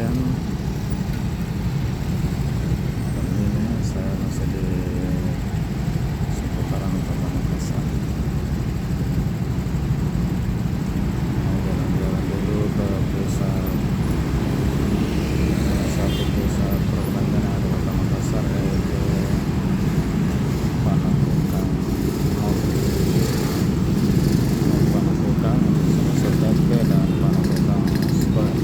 sekalian, ini saya masih di seputaran Kota Makassar. Mau jalan-jalan dulu ke pusat, salah satu pusat perbelanjaan yang ada di Kota Makassar, yaitu Panakukang Mall. Panakukang CTP dan Panakukang Square.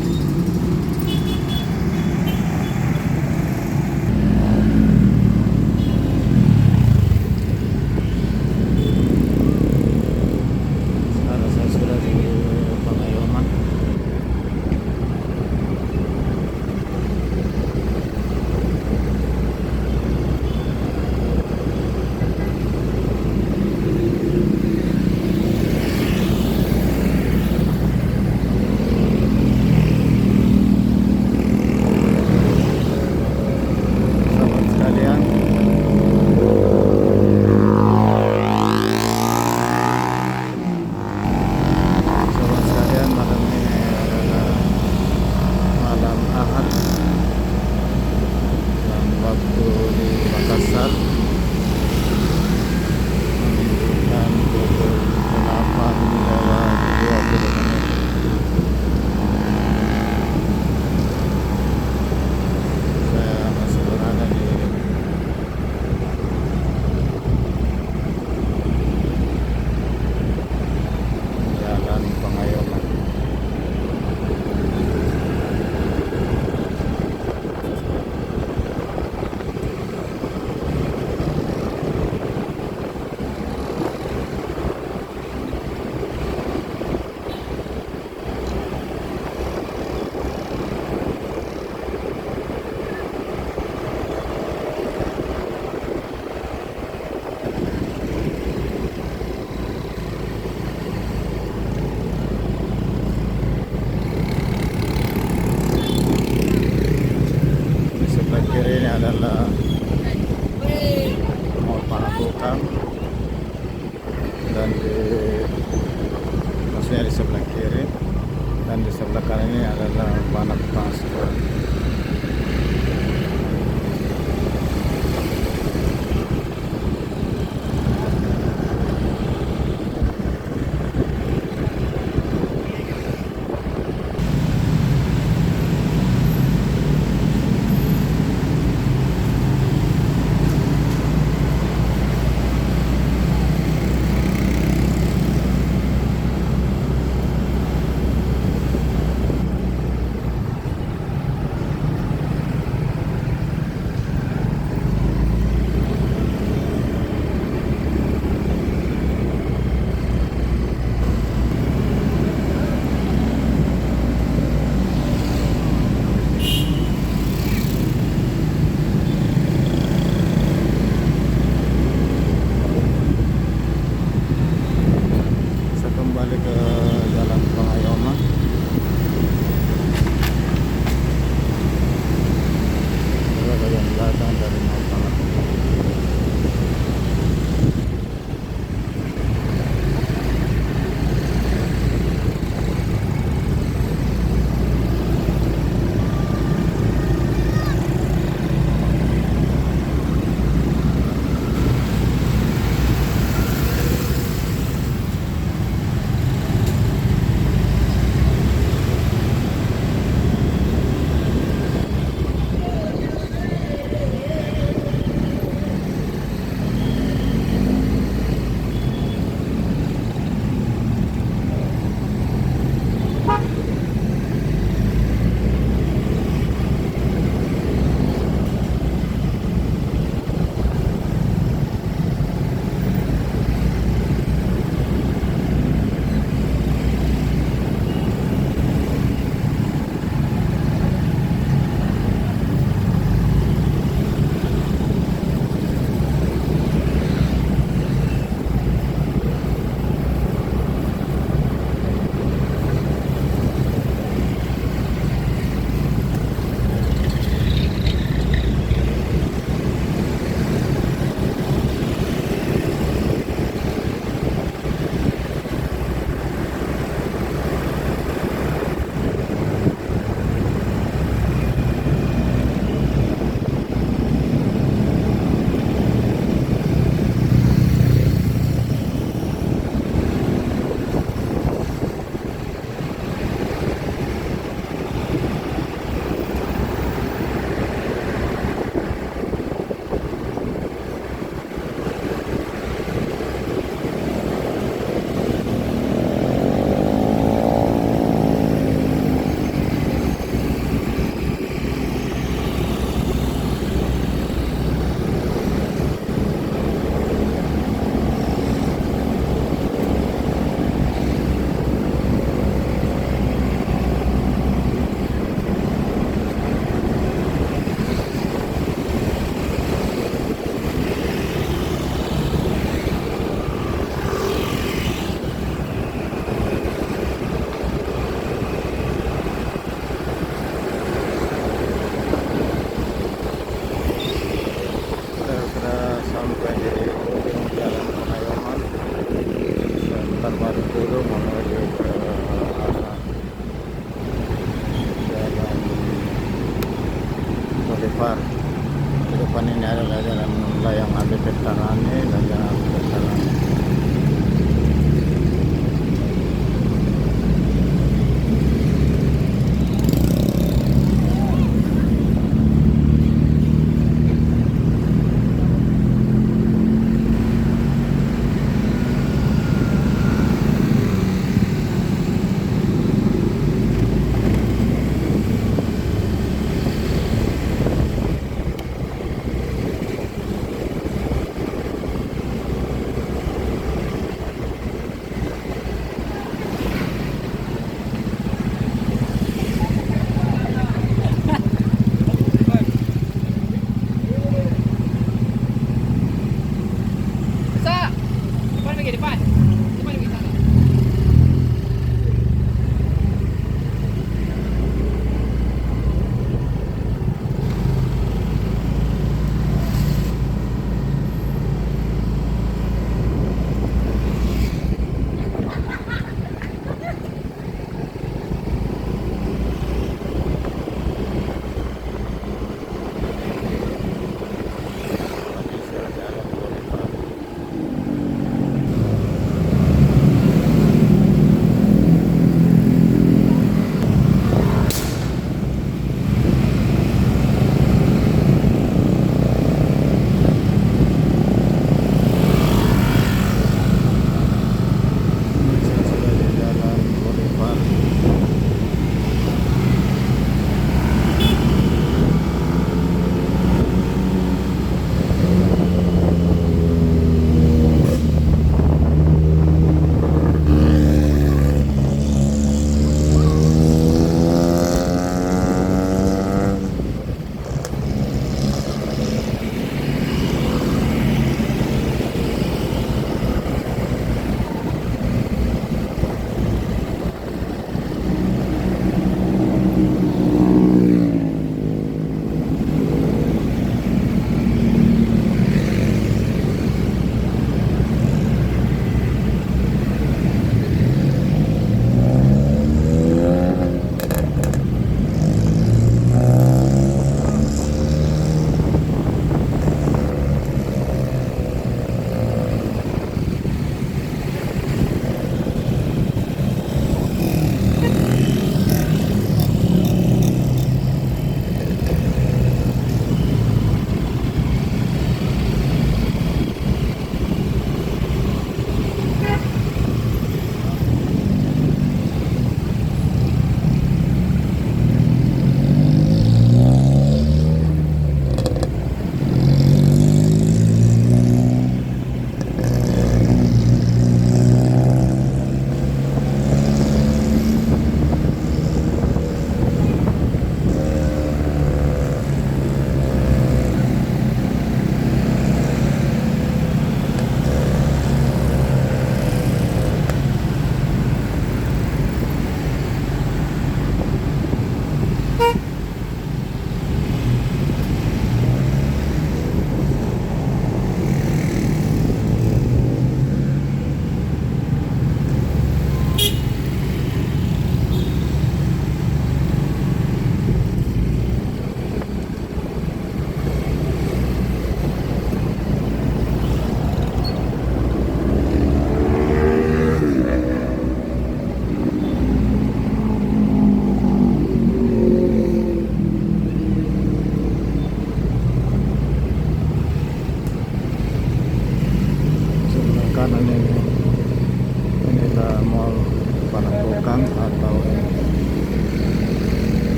Sekarang saya sudah di Pagayoman. Sahabat sekalian, malam ini adalah malam Ahad dan waktu di Makassar menunjukkan pukul 8:20. Saya masih berada di Jalan Pagayoman. Di sebelah kiri ini adalah Mall Panakukang, dan maksudnya di sebelah kiri, dan di sebelah kanan ini adalah Panakukang Square. di Pettarani dan jalan Pettarani.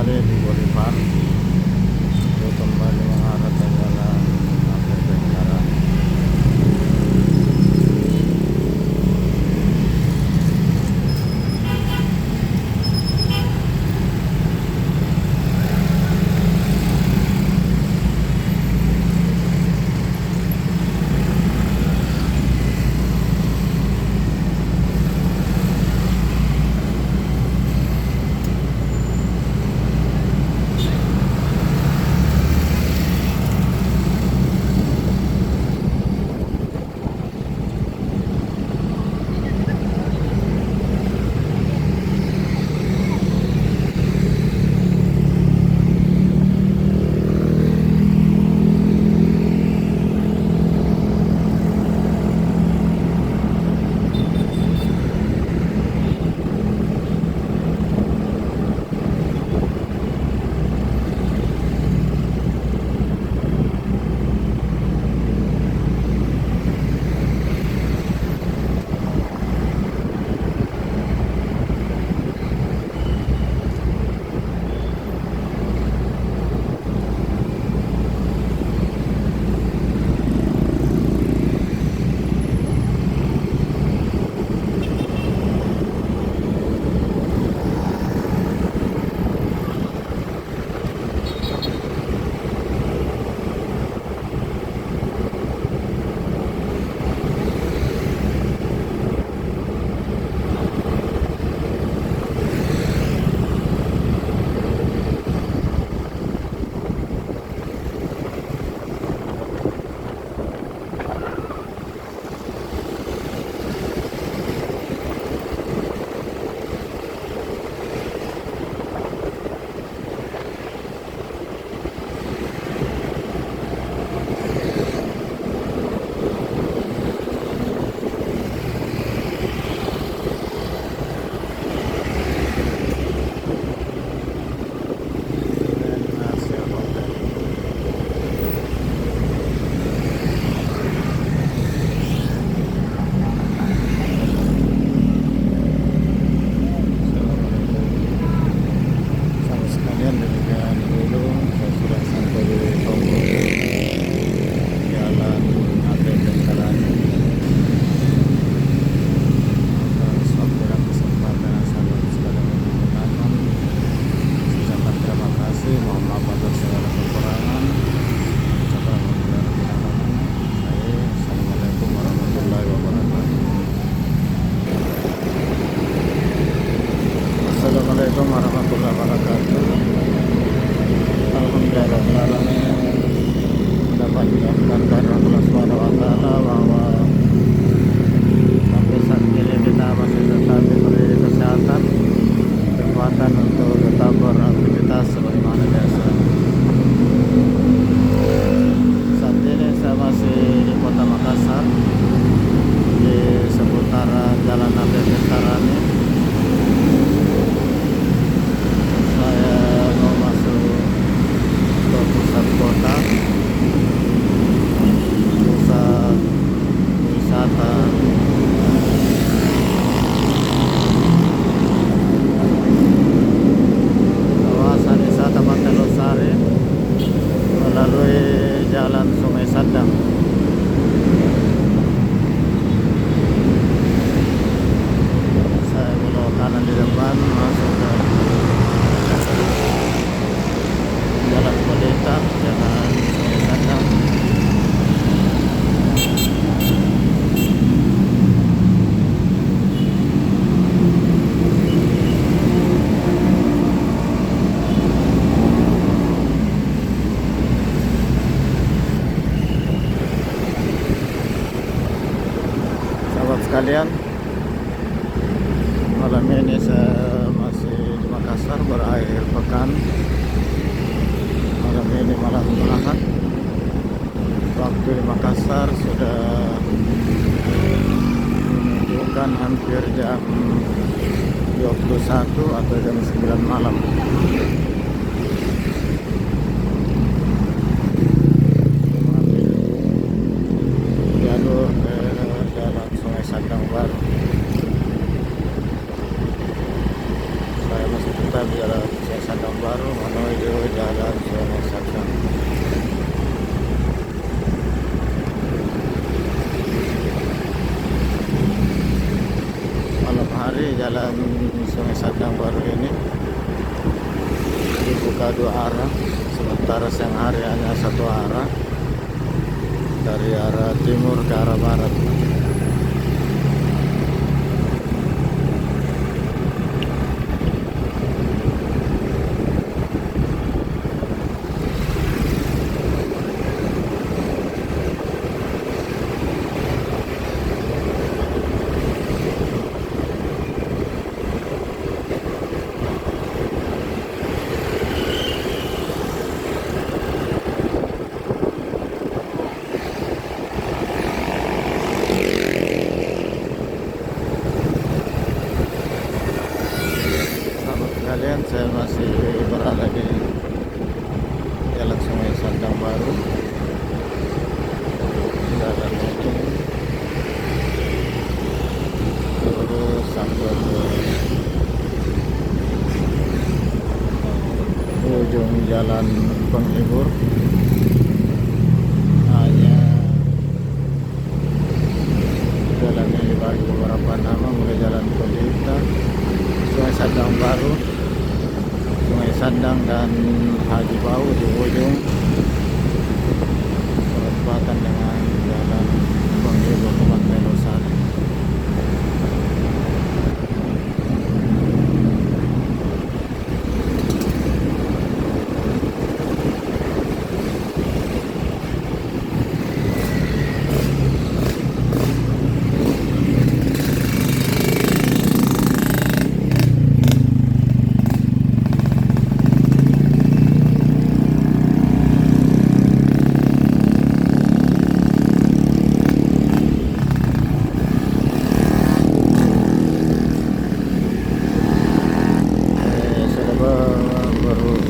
kembali di Boulevard itu kembali mengarah ke jalan APP sekarang. Demikian dulu saya sudah sampai di toko jalan APP sekarang. Suatu yang kesempatan sahabat sekalian menonton. Ucapkan terima kasih, mohon maaf atas segala kekurangan. Assalamualaikum warahmatullahi wabarakatuh. Assalamualaikum warahmatullahi wabarakatuh. Alhamdulillahirrahmanirrahim. Dapat dilakukan dari Allah Subhanahu wa Ta'ala bahwa sampai saat ini kita masih tetap diberi kesehatan, kekuatan untuk tetap beraktivitas sebagaimana biasa. Saat ini saya masih di Kota Makassar, di seputaran Jalan APP Sarani. Saya mau masuk ke pusat kota, pusat wisata. Kawasan wisata Pantai Losari melalui jalan Sungai Sadang. Saya belok kanan di depan masuk ke Jalan Kodeta, Jalan Sungai Sadang. Sahabat sekalian, malam ini saya masih di Makassar berakhir pekan. Malam ini malam Ahad. Waktu di Makassar sudah menunjukkan hampir jam 21 atau jam 9 malam. Mengambil jalur ke jalan Sungai Sadang baru. Saya masih tetap di jalan Sungai Sadang baru menuju Jalan Sungai Sadang. Malam hari Jalan Sungai Sadang baru ini dibuka dua arah, sementara siang hari hanya satu arah dari arah timur ke arah barat. Kalian, saya masih berada di Jalan Sungai Sadang baru. Jalan ini terus sampai ke ujung jalan penghibur. Hanya jalan ini dibagi beberapa nama, mulai Jalan Pelita, Sungai Sadang baru, Sungai Sadang, dan Haji Bau di ujung bertepatan dengan Jalan Penghibur ke Pantai Losari.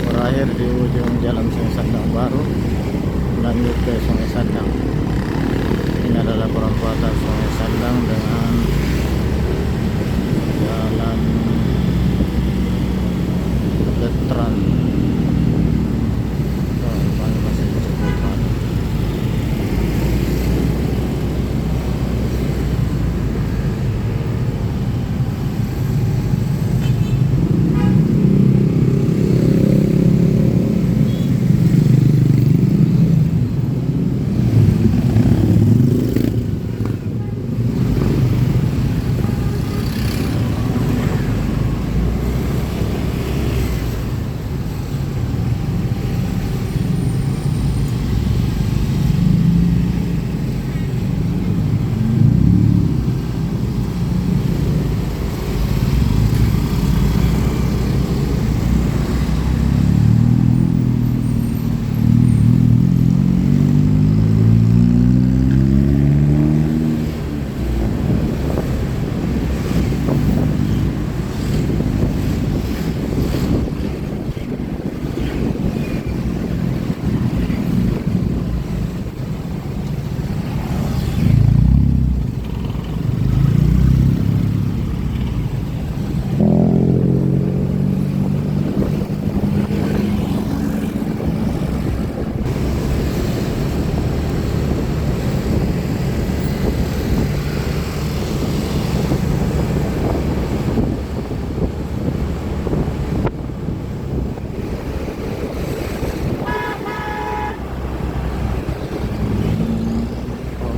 Berakhir di ujung Jalan Sungai Sadang baru, lanjut ke Sungai Sadang. Ini adalah perempatan Sungai Sadang dengan Jalan Veteran. Masih disebutkan.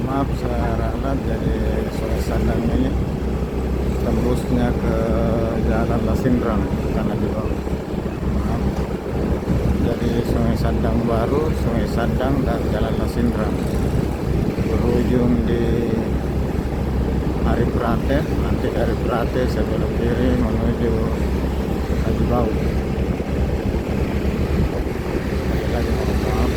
Maaf, saya ralat dari Sungai Sadang ini tembusnya ke Jalan Lasindrang karena di bawah. Maaf. Jadi Sungai Sadang baru, Sungai Sadang, dan Jalan Lasindrang berujung di Hari Prate. Nanti dari Prate saya belok kiri menuju Haji Bau. Lagi mohon maaf.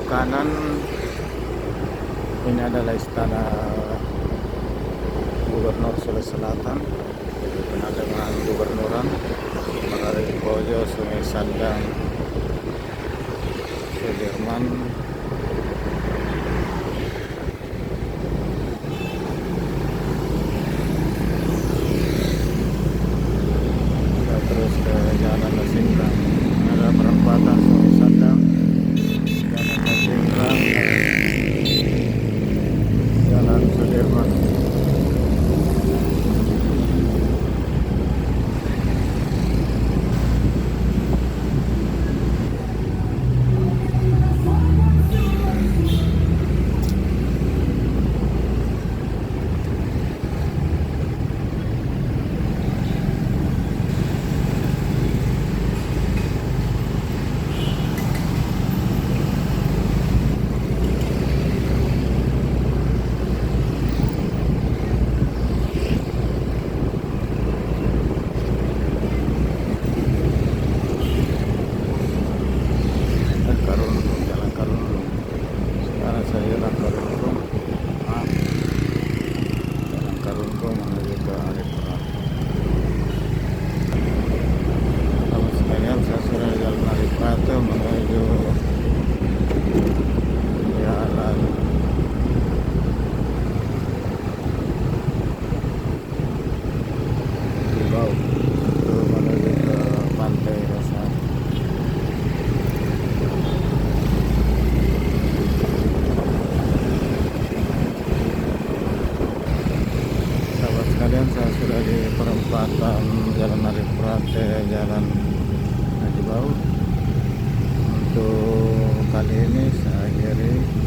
Kanan ini adalah Istana Selatan, dikenal dengan Gubernuran, melalui Pojo, Sungai Sandang, Sudirman, kita terus ke Jalan Lasingrang. Ada perempatan Sungai Sandang, Jalan Lasingrang, Jalan Sudirman. Jalan Karundung. Sekarang saya jalan Karundung. Jalan Karundung menuju ke Arifurata. Kalau sekalian saya sudah jalan Arifurata menuju jalan Tibau untuk menuju ke Pantai Rasa. Sahabat sekalian, saya sudah di perempatan Jalan Arifurata, Jalan Haji Bau. Untuk kali ini saya akhiri.